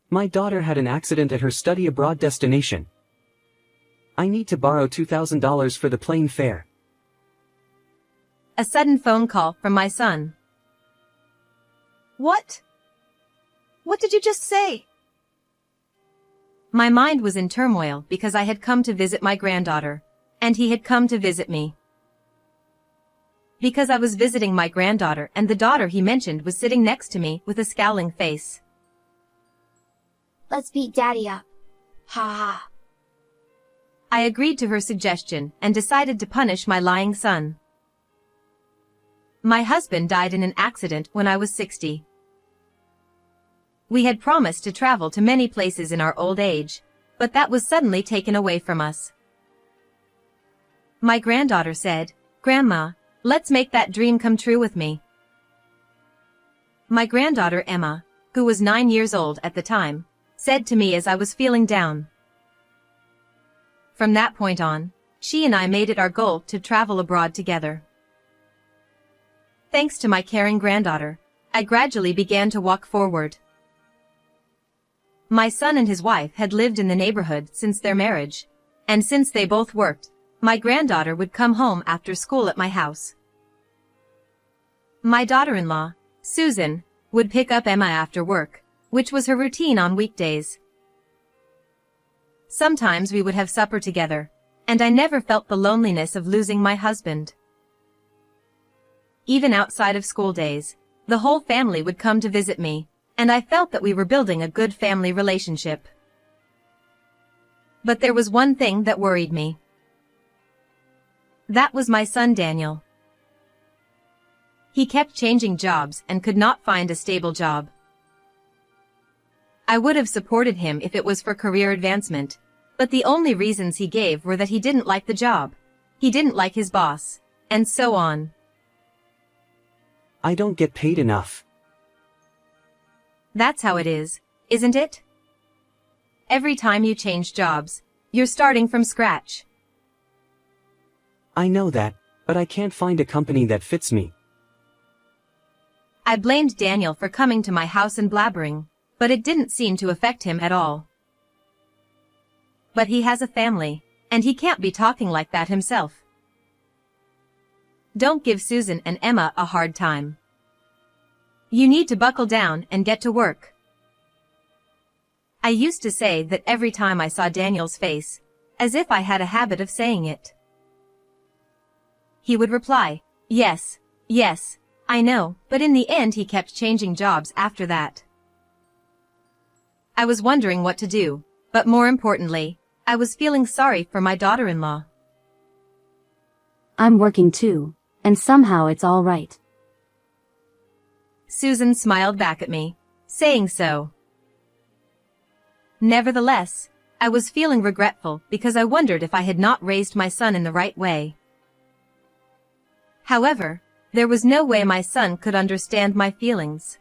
My daughter had an accident at her study abroad destination. I need to borrow $2,000 for the plane fare. A sudden phone call from my son. What? What did you just say? My mind was in turmoil because I had come to visit my granddaughter, and he had come to visit me. Because I was visiting my granddaughter and the daughter he mentioned was sitting next to me with a scowling face. Let's beat Daddy up. Ha ha. I agreed to her suggestion and decided to punish my lying son. My husband died in an accident when I was 60. We had promised to travel to many places in our old age, but that was suddenly taken away from us. My granddaughter said, "Grandma, let's make that dream come true with me." My granddaughter Emma, who was 9 years old at the time, said to me as I was feeling down. From that point on, she and I made it our goal to travel abroad together. Thanks to my caring granddaughter, I gradually began to walk forward. My son and his wife had lived in the neighborhood since their marriage, and since they both worked, my granddaughter would come home after school at my house. My daughter-in-law, Susan, would pick up Emma after work, which was her routine on weekdays. Sometimes we would have supper together, and I never felt the loneliness of losing my husband. Even outside of school days, the whole family would come to visit me, and I felt that we were building a good family relationship. But there was one thing that worried me. That was my son Daniel. He kept changing jobs and could not find a stable job. I would have supported him if it was for career advancement, but the only reasons he gave were that he didn't like the job, he didn't like his boss, and so on. I don't get paid enough. That's how it is, isn't it? Every time you change jobs, you're starting from scratch. I know that, but I can't find a company that fits me. I blamed Daniel for coming to my house and blabbering, but it didn't seem to affect him at all. But he has a family, and he can't be talking like that himself. Don't give Susan and Emma a hard time. You need to buckle down and get to work. I used to say that every time I saw Daniel's face, as if I had a habit of saying it. He would reply, "Yes, yes, I know," but in the end he kept changing jobs after that. I was wondering what to do, but more importantly, I was feeling sorry for my daughter-in-law. I'm working too, and somehow it's all right. Susan smiled back at me, saying so. Nevertheless, I was feeling regretful because I wondered if I had not raised my son in the right way. However, there was no way my son could understand my feelings.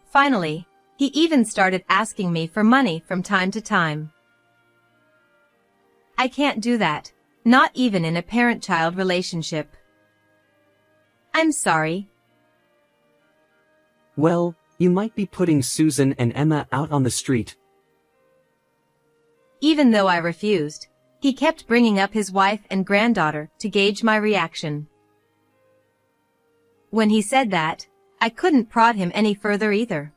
Finally, he even started asking me for money from time to time. I can't do that, not even in a parent-child relationship. I'm sorry. Well, you might be putting Susan and Emma out on the street. Even though I refused, he kept bringing up his wife and granddaughter to gauge my reaction. When he said that, I couldn't prod him any further either.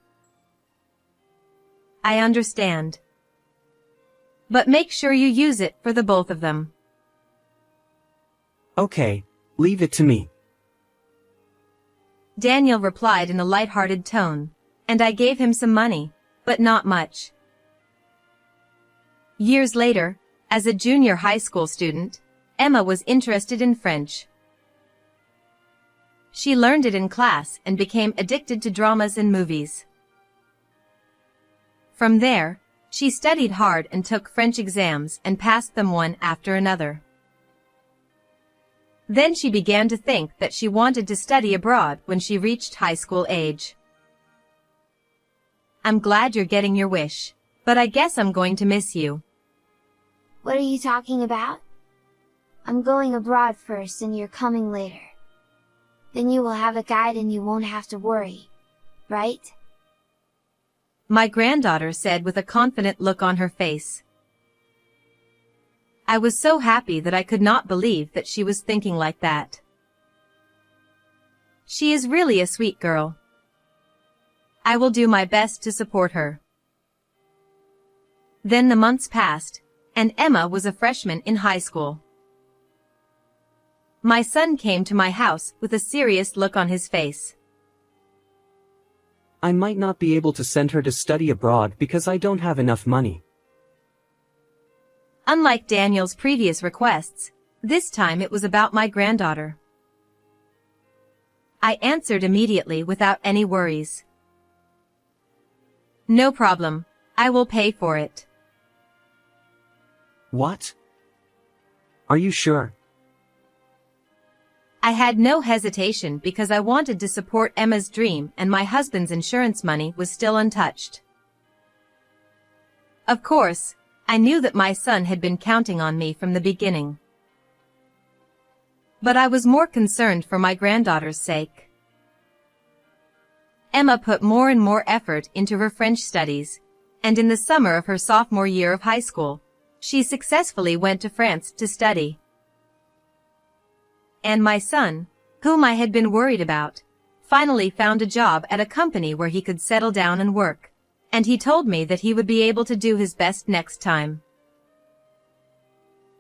I understand. But make sure you use it for the both of them. Okay, leave it to me. Daniel replied in a light-hearted tone, and I gave him some money, but not much. Years later, as a junior high school student, Emma was interested in French. She learned it in class and became addicted to dramas and movies. From there, she studied hard and took French exams and passed them one after another. Then she began to think that she wanted to study abroad when she reached high school age. I'm glad you're getting your wish, but I guess I'm going to miss you. What are you talking about? I'm going abroad first and you're coming later. Then you will have a guide and you won't have to worry, right? my granddaughter said with a confident look on her face. I was so happy that I could not believe that she was thinking like that. She is really a sweet girl. I will do my best to support her. Then the months passed, and Emma was a freshman in high school. My son came to my house with a serious look on his face. I might not be able to send her to study abroad because I don't have enough money. Unlike Daniel's previous requests, this time it was about my granddaughter. I answered immediately without any worries. No problem, I will pay for it. What? Are you sure? I had no hesitation because I wanted to support Emma's dream and my husband's insurance money was still untouched. Of course, I knew that my son had been counting on me from the beginning. But I was more concerned for my granddaughter's sake. Emma put more and more effort into her French studies, and in the summer of her sophomore year of high school, she successfully went to France to study. And my son, whom I had been worried about, finally found a job at a company where he could settle down and work, and he told me that he would be able to do his best next time.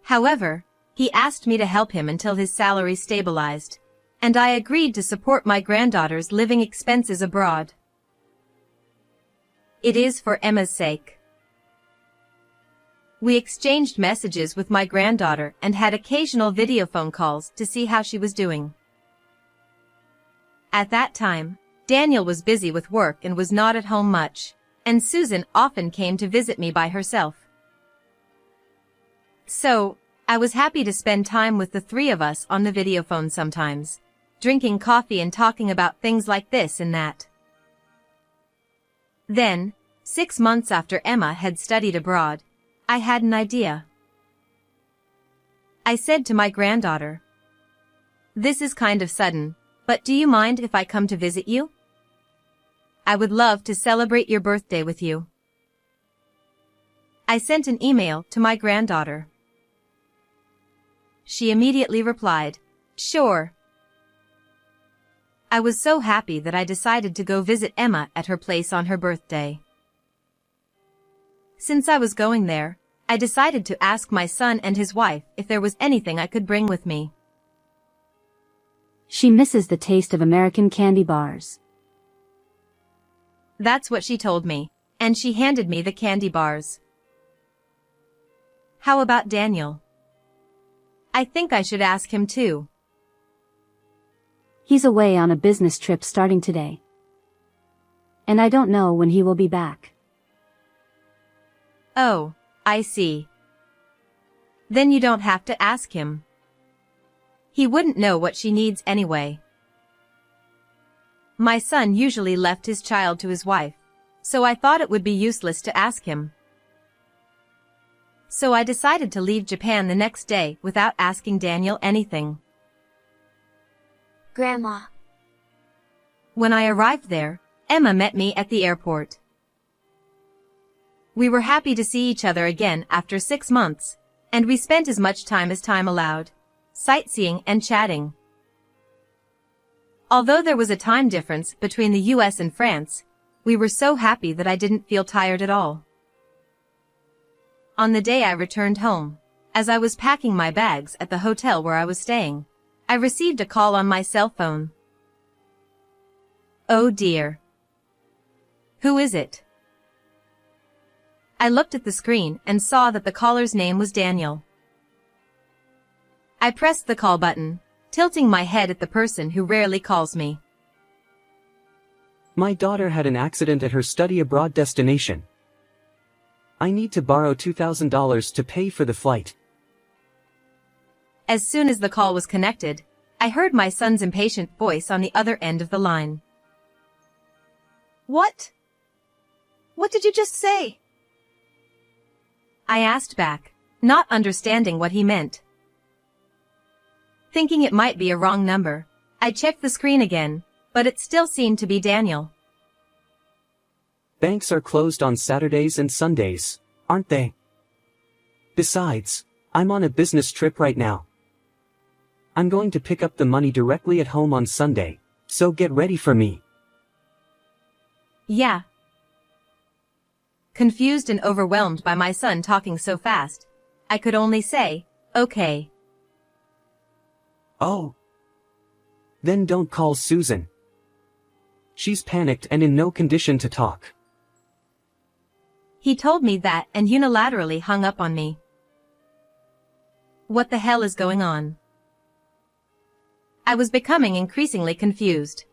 However, he asked me to help him until his salary stabilized, and I agreed to support my granddaughter's living expenses abroad. It is for Emma's sake. We exchanged messages with my granddaughter and had occasional video phone calls to see how she was doing. At that time, Daniel was busy with work and was not at home much, and Susan often came to visit me by herself. So, I was happy to spend time with the three of us on the video phone sometimes, drinking coffee and talking about things like this and that. Then, 6 months after Emma had studied abroad, I had an idea. I said to my granddaughter, "This is kind of sudden, but do you mind if I come to visit you? I would love to celebrate your birthday with you." I sent an email to my granddaughter. She immediately replied, "Sure." I was so happy that I decided to go visit Emma at her place on her birthday. Since I was going there, I decided to ask my son and his wife if there was anything I could bring with me. She misses the taste of American candy bars. That's what she told me, and she handed me the candy bars. How about Daniel? I think I should ask him too. He's away on a business trip starting today. And I don't know when he will be back. Oh, I see. Then you don't have to ask him. He wouldn't know what she needs anyway. My son usually left his child to his wife, so I thought it would be useless to ask him. So I decided to leave Japan the next day without asking Daniel anything. Grandma. When I arrived there, Emma met me at the airport. We were happy to see each other again after 6 months, and we spent as much time as time allowed, sightseeing and chatting. Although there was a time difference between the US and France, we were so happy that I didn't feel tired at all. On the day I returned home, as I was packing my bags at the hotel where I was staying, I received a call on my cell phone. Oh dear. Who is it? I looked at the screen and saw that the caller's name was Daniel. I pressed the call button, tilting my head at the person who rarely calls me. My daughter had an accident at her study abroad destination. I need to borrow $2,000 to pay for the flight. As soon as the call was connected, I heard my son's impatient voice on the other end of the line. What? What did you just say? I asked back, not understanding what he meant. Thinking it might be a wrong number, I checked the screen again, but it still seemed to be Daniel. Banks are closed on Saturdays and Sundays, aren't they? Besides, I'm on a business trip right now. I'm going to pick up the money directly at home on Sunday, so get ready for me. Yeah. Confused and overwhelmed by my son talking so fast, I could only say, okay. Oh. Then don't call Susan. She's panicked and in no condition to talk. He told me that and unilaterally hung up on me. What the hell is going on? I was becoming increasingly confused.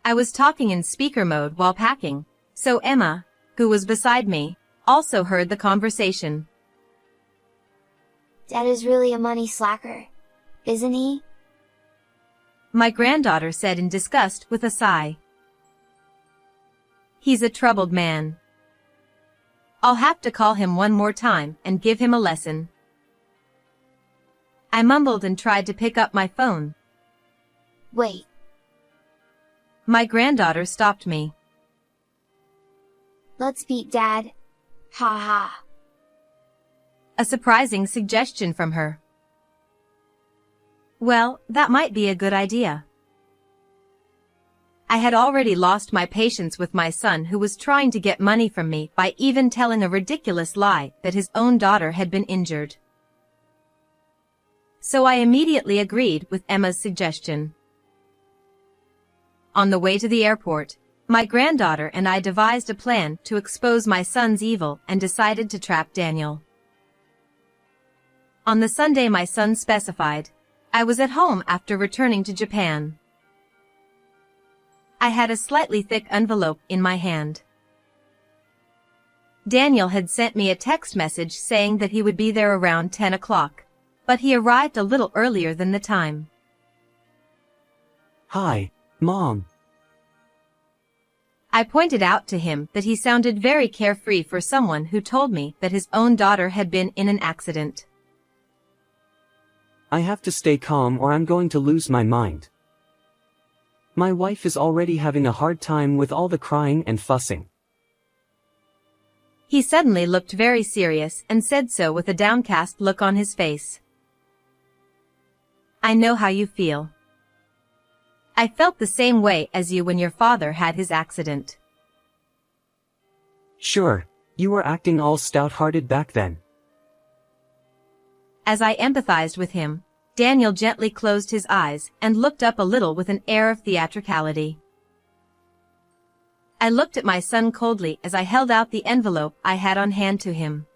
I was talking in speaker mode while packing, so Emma, who was beside me, also heard the conversation. Dad is really a money slacker, isn't he? My granddaughter said in disgust with a sigh. He's a troubled man. I'll have to call him one more time and give him a lesson. I mumbled and tried to pick up my phone. Wait. My granddaughter stopped me. Let's beat Dad. Ha ha. A surprising suggestion from her. Well, that might be a good idea. I had already lost my patience with my son who was trying to get money from me by even telling a ridiculous lie that his own daughter had been injured. So I immediately agreed with Emma's suggestion. On the way to the airport, my granddaughter and I devised a plan to expose my son's evil and decided to trap Daniel. On the Sunday my son specified, I was at home after returning to Japan. I had a slightly thick envelope in my hand. Daniel had sent me a text message saying that he would be there around 10 o'clock, but he arrived a little earlier than the time. Hi, Mom. I pointed out to him that he sounded very carefree for someone who told me that his own daughter had been in an accident. I have to stay calm or I'm going to lose my mind. My wife is already having a hard time with all the crying and fussing. He suddenly looked very serious and said so with a downcast look on his face. I know how you feel. I felt the same way as you when your father had his accident. Sure, you were acting all stout-hearted back then. As I empathized with him, Daniel gently closed his eyes and looked up a little with an air of theatricality. I looked at my son coldly as I held out the envelope I had on hand to him.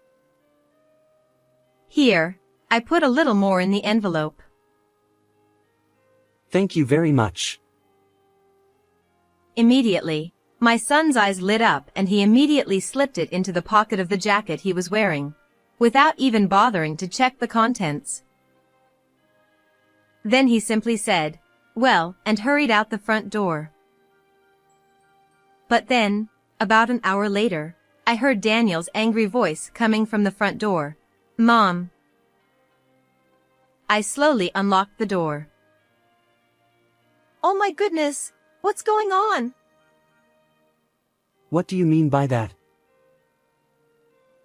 Here, I put a little more in the envelope. Thank you very much. Immediately, my son's eyes lit up and he immediately slipped it into the pocket of the jacket he was wearing, without even bothering to check the contents. Then he simply said, "Well," and hurried out the front door. But then, about an hour later, I heard Daniel's angry voice coming from the front door. "Mom." I slowly unlocked the door. Oh my goodness, what's going on? What do you mean by that?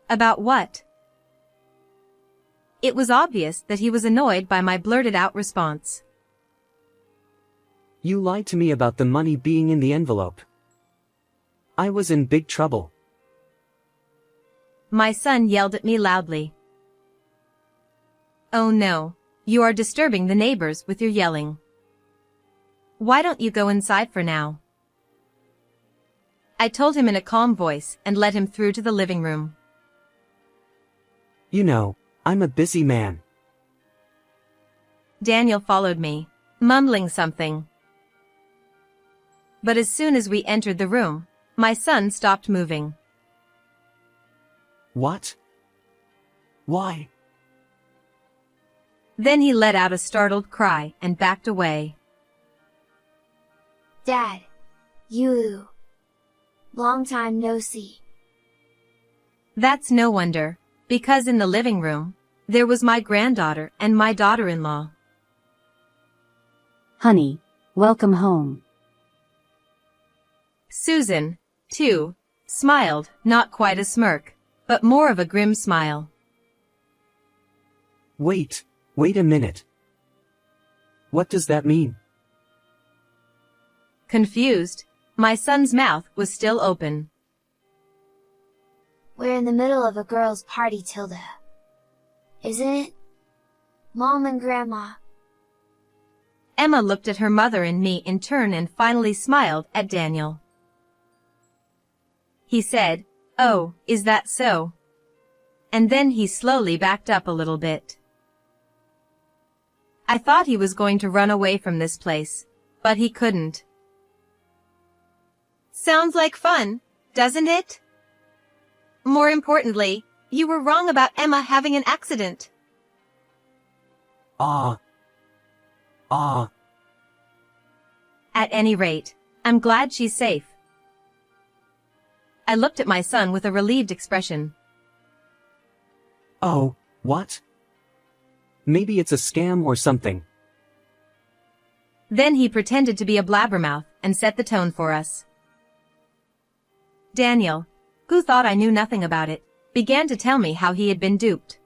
About what? It was obvious that he was annoyed by my blurted-out response. You lied to me about the money being in the envelope. I was in big trouble. My son yelled at me loudly. Oh no, you are disturbing the neighbors with your yelling. Why don't you go inside for now? I told him in a calm voice and led him through to the living room. You know, I'm a busy man. Daniel followed me, mumbling something. But as soon as we entered the room, my son stopped moving. What? Why? Then he let out a startled cry and backed away. Dad. You. Long time no see. That's no wonder, because in the living room, there was my granddaughter and my daughter-in-law. Honey, welcome home. Susan, too, smiled, not quite a smirk, but more of a grim smile. Wait a minute. What does that mean? Confused, my son's mouth was still open. We're in the middle of a girls' party, Tilda. Isn't it? Mom and Grandma. Emma looked at her mother and me in turn and finally smiled at Daniel. He said, "Oh, is that so?" And then he slowly backed up a little bit. I thought he was going to run away from this place, but he couldn't. Sounds like fun, doesn't it? More importantly, you were wrong about Emma having an accident. Ah. At any rate, I'm glad she's safe. I looked at my son with a relieved expression. Oh, what? Maybe it's a scam or something. Then he pretended to be a blabbermouth and set the tone for us. Daniel, who thought I knew nothing about it, began to tell me how he had been duped.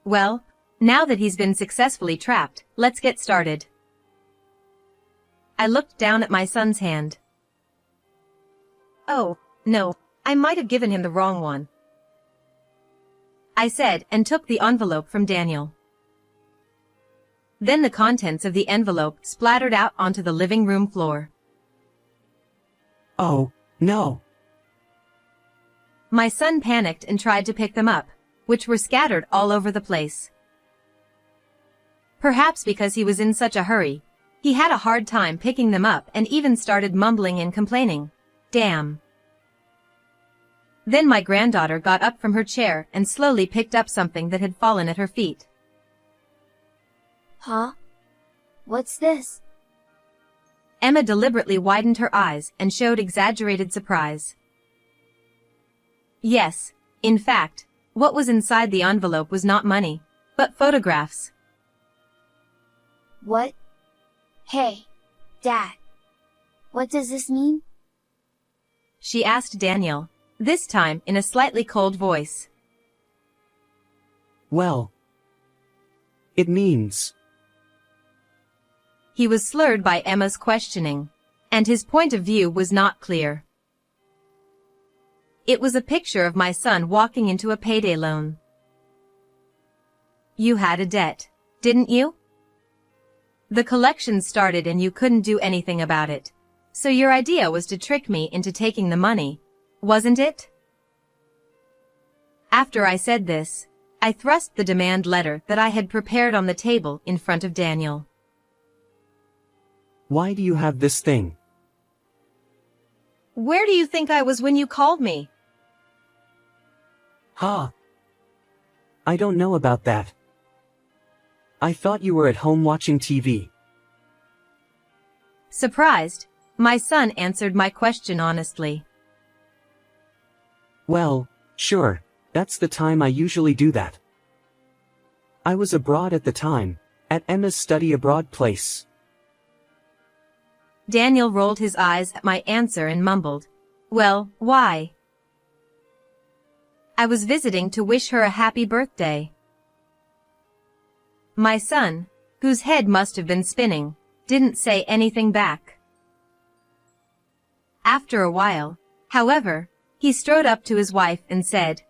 Well, now that he's been successfully trapped, let's get started. I looked down at my son's hand. Oh, no, I might have given him the wrong one, I said and took the envelope from Daniel. Then the contents of the envelope splattered out onto the living room floor. Oh, no. My son panicked and tried to pick them up, which were scattered all over the place. Perhaps because he was in such a hurry, he had a hard time picking them up and even started mumbling and complaining. Damn. Then my granddaughter got up from her chair and slowly picked up something that had fallen at her feet. Huh? What's this? Emma deliberately widened her eyes and showed exaggerated surprise. Yes, in fact, what was inside the envelope was not money, but photographs. What? Hey, Dad. What does this mean? She asked Daniel, this time in a slightly cold voice. Well, it means... He was slurred by Emma's questioning, and his point of view was not clear. It was a picture of my son walking into a payday loan. You had a debt, didn't you? The collection started and you couldn't do anything about it. So your idea was to trick me into taking the money, wasn't it? After I said this, I thrust the demand letter that I had prepared on the table in front of Daniel. Why do you have this thing? Where do you think I was when you called me? Huh? I don't know about that. I thought you were at home watching TV. Surprised, my son answered my question honestly. Well, sure, that's the time I usually do that. I was abroad at the time, at Emma's study abroad place. Daniel rolled his eyes at my answer and mumbled, "Well, why?" I was visiting to wish her a happy birthday. My son, whose head must have been spinning, didn't say anything back. After a while, however, he strode up to his wife and said,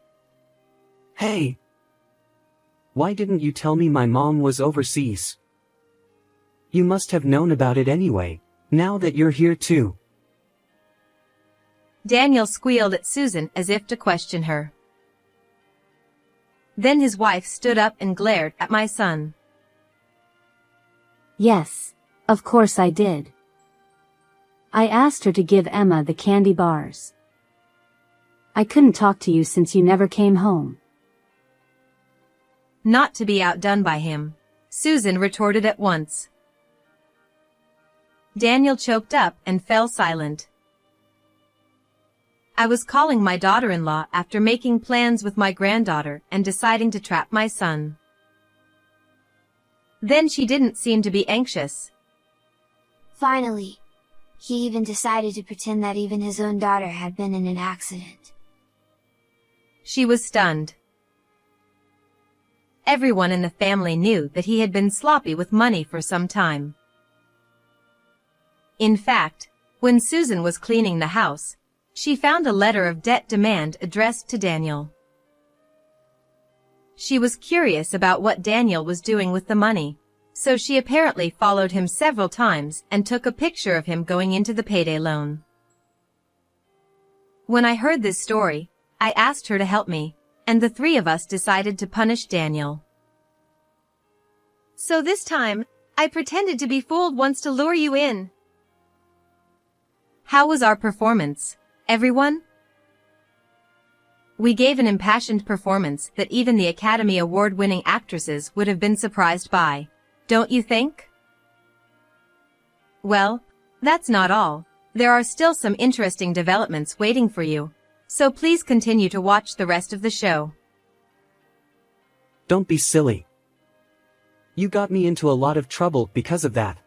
Hey! Why didn't you tell me my mom was overseas? You must have known about it anyway, now that you're here too. Daniel squealed at Susan as if to question her. Then his wife stood up and glared at my son. Yes, of course I did. I asked her to give Emma the candy bars. I couldn't talk to you since you never came home. Not to be outdone by him, Susan retorted at once. Daniel choked up and fell silent. I was calling my daughter-in-law after making plans with my granddaughter and deciding to trap my son. Then she didn't seem to be anxious. Finally. He even decided to pretend that even his own daughter had been in an accident. She was stunned. Everyone in the family knew that he had been sloppy with money for some time. In fact, when Susan was cleaning the house, she found a letter of debt demand addressed to Daniel. She was curious about what Daniel was doing with the money, so she apparently followed him several times and took a picture of him going into the payday loan. When I heard this story, I asked her to help me, and the three of us decided to punish Daniel. So this time, I pretended to be fooled once to lure you in. How was our performance, everyone? We gave an impassioned performance that even the Academy Award-winning actresses would have been surprised by, don't you think? Well, that's not all. There are still some interesting developments waiting for you, so please continue to watch the rest of the show. Don't be silly. You got me into a lot of trouble because of that.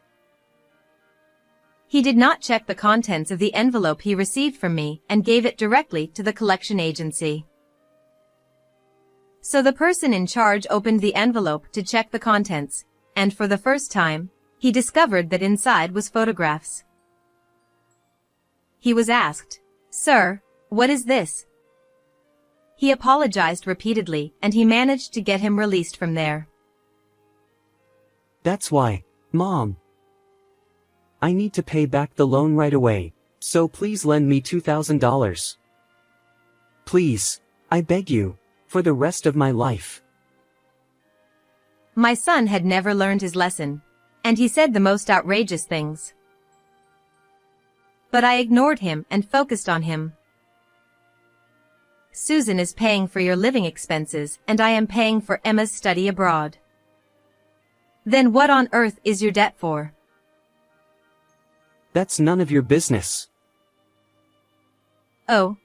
He did not check the contents of the envelope he received from me and gave it directly to the collection agency. So the person in charge opened the envelope to check the contents, and for the first time, he discovered that inside was photographs. He was asked, "Sir, what is this?" He apologized repeatedly and he managed to get him released from there. That's why, Mom. I need to pay back the loan right away, so please lend me $2,000. Please, I beg you, for the rest of my life. My son had never learned his lesson, and he said the most outrageous things. But I ignored him and focused on him. Susan is paying for your living expenses and I am paying for Emma's study abroad. Then what on earth is your debt for? That's none of your business. Oh.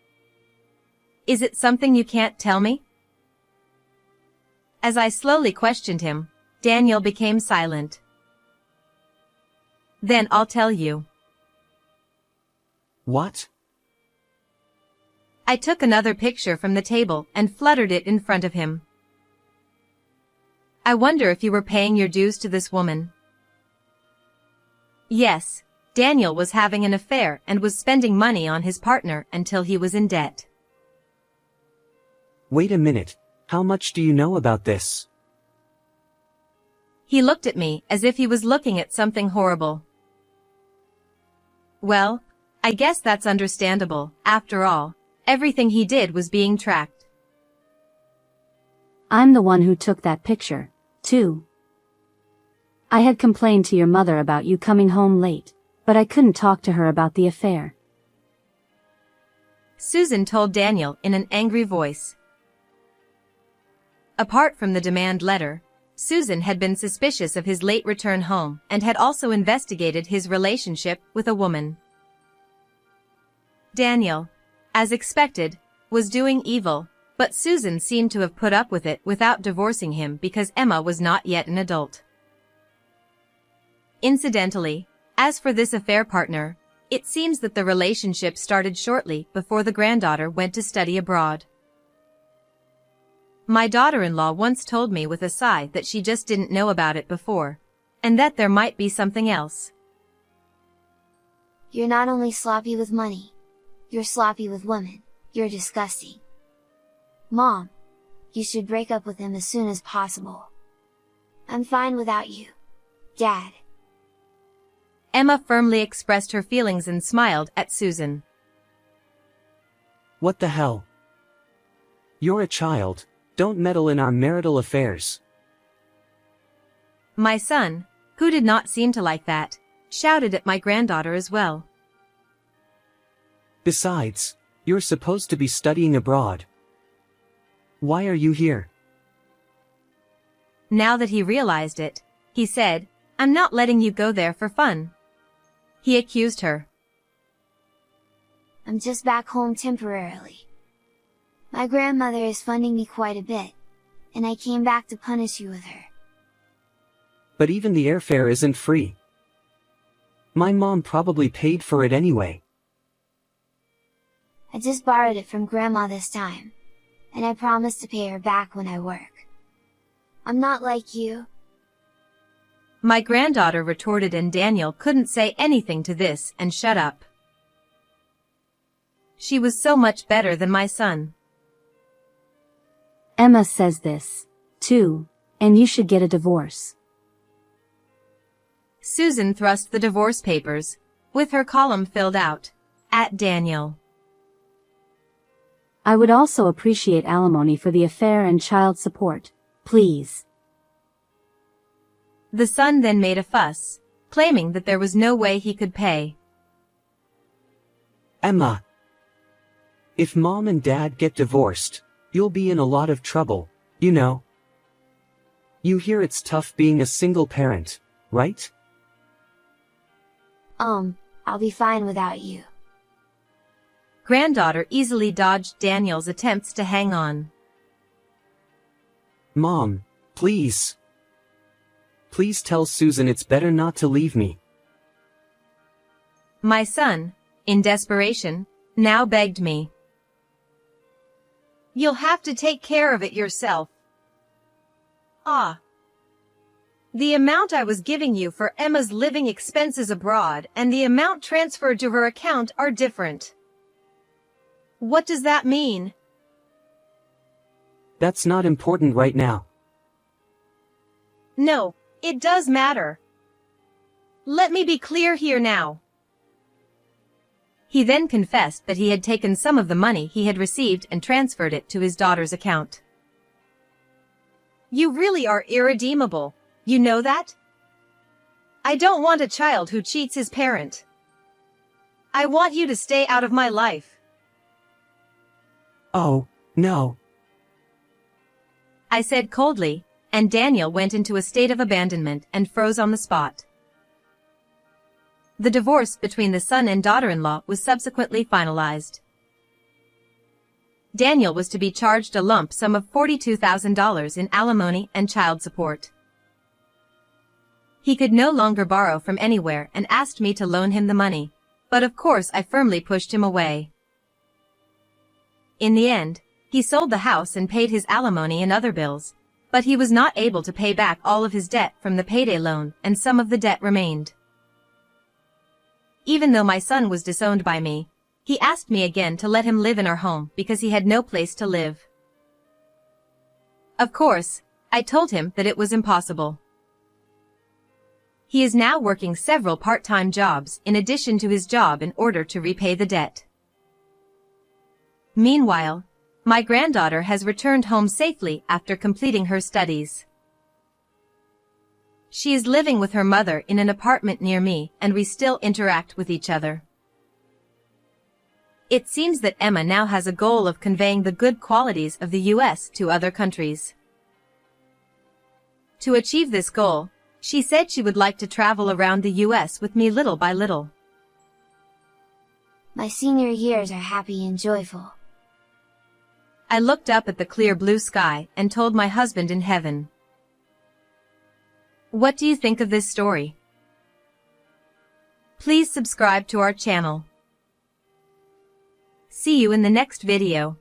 Is it something you can't tell me? As I slowly questioned him, Daniel became silent. Then I'll tell you. What? I took another picture from the table and fluttered it in front of him. I wonder if you were paying your dues to this woman. Yes, Daniel was having an affair and was spending money on his partner until he was in debt. Wait a minute, how much do you know about this? He looked at me as if he was looking at something horrible. Well, I guess that's understandable. After all, everything he did was being tracked. I'm the one who took that picture, too. I had complained to your mother about you coming home late, but I couldn't talk to her about the affair. Susan told Daniel in an angry voice. Apart from the demand letter, Susan had been suspicious of his late return home and had also investigated his relationship with a woman. Daniel, as expected, was doing evil, but Susan seemed to have put up with it without divorcing him because Emma was not yet an adult. Incidentally, as for this affair partner, it seems that the relationship started shortly before the granddaughter went to study abroad. My daughter-in-law once told me with a sigh that she just didn't know about it before, and that there might be something else. You're not only sloppy with money, you're sloppy with women. You're disgusting. Mom, you should break up with him as soon as possible. I'm fine without you. Dad. Emma firmly expressed her feelings and smiled at Susan. What the hell? You're a child, don't meddle in our marital affairs. My son, who did not seem to like that, shouted at my granddaughter as well. Besides, you're supposed to be studying abroad. Why are you here? Now that he realized it, he said, "I'm not letting you go there for fun." He accused her. I'm just back home temporarily. My grandmother is funding me quite a bit, and I came back to punish you with her. But even the airfare isn't free. My mom probably paid for it anyway. I just borrowed it from Grandma this time. And I promise to pay her back when I work. I'm not like you. My granddaughter retorted, and Daniel couldn't say anything to this and shut up. She was so much better than my son. Emma says this, too, and you should get a divorce. Susan thrust the divorce papers, with her column filled out, at Daniel. I would also appreciate alimony for the affair and child support, please. The son then made a fuss, claiming that there was no way he could pay. Emma, if Mom and Dad get divorced, you'll be in a lot of trouble, you know. You hear it's tough being a single parent, right? I'll be fine without you. Granddaughter easily dodged Daniel's attempts to hang on. Mom, please. Please tell Susan it's better not to leave me. My son, in desperation, now begged me. You'll have to take care of it yourself. Ah. The amount I was giving you for Emma's living expenses abroad and the amount transferred to her account are different. What does that mean? That's not important right now. No, it does matter. Let me be clear here now. He then confessed that he had taken some of the money he had received and transferred it to his daughter's account. You really are irredeemable, you know that? I don't want a child who cheats his parent. I want you to stay out of my life. Oh, no. I said coldly, and Daniel went into a state of abandonment and froze on the spot. The divorce between the son and daughter-in-law was subsequently finalized. Daniel was to be charged a lump sum of $42,000 in alimony and child support. He could no longer borrow from anywhere and asked me to loan him the money, but of course I firmly pushed him away. In the end, he sold the house and paid his alimony and other bills, but he was not able to pay back all of his debt from the payday loan, and some of the debt remained. Even though my son was disowned by me, he asked me again to let him live in our home because he had no place to live. Of course, I told him that it was impossible. He is now working several part-time jobs in addition to his job in order to repay the debt. Meanwhile, my granddaughter has returned home safely after completing her studies. She is living with her mother in an apartment near me, and we still interact with each other. It seems that Emma now has a goal of conveying the good qualities of the U.S. to other countries. To achieve this goal, she said she would like to travel around the U.S. with me little by little. My senior years are happy and joyful. I looked up at the clear blue sky and told my husband in heaven. What do you think of this story? Please subscribe to our channel. See you in the next video.